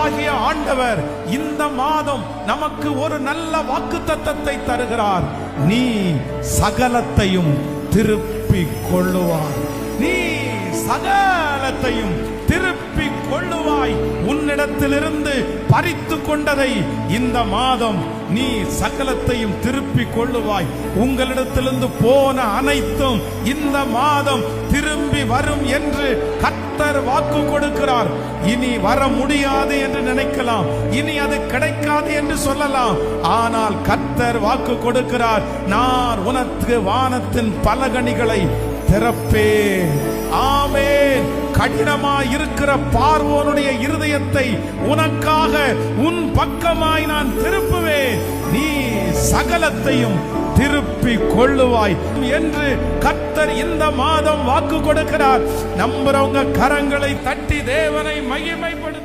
கர்த்தராகிய ஆண்டவர் இந்த மாதம் நமக்கு ஒரு நல்ல வாக்குத்தத்தத்தை தருகிறார். நீ சகலத்தையும் திருப்பிக் கொள்ளுவாய். நீ சகலத்தையும் திருப்பிக் கொள்ளுவாய். உன்னிடத்திலிருந்து பறித்து கொண்டதை இந்த மாதம் நீ சகலத்தையும் திருப்பிக் கொள்ளுவாய். உங்களிடத்திலிருந்து போன அனைத்தும் இந்த மாதம் திரும்பி வரும் என்று கர்த்தர் வாக்கு கொடுக்கிறார். இனி வர முடியாது என்று நினைக்கலாம், இனி அது கிடைக்காது என்று சொல்லலாம். ஆனால் கர்த்தர் வாக்கு கொடுக்கிறார், நான் உனக்கு வானத்தின் பலகணிகளை திறப்பேன். ஆமென். கடினமாய் இருக்கிற பார்வோனுடைய இருதயத்தை உனக்காக உன் பக்கமாய் நான் திருப்புவேன். நீ சகலத்தையும் திருப்பிக் கொள்ளுவாய் என்று கர்த்தர் இந்த மாதம் வாக்கு கொடுக்கிறார். நம்புறவங்க கரங்களை தட்டி தேவனை மகிமைப்படுத்த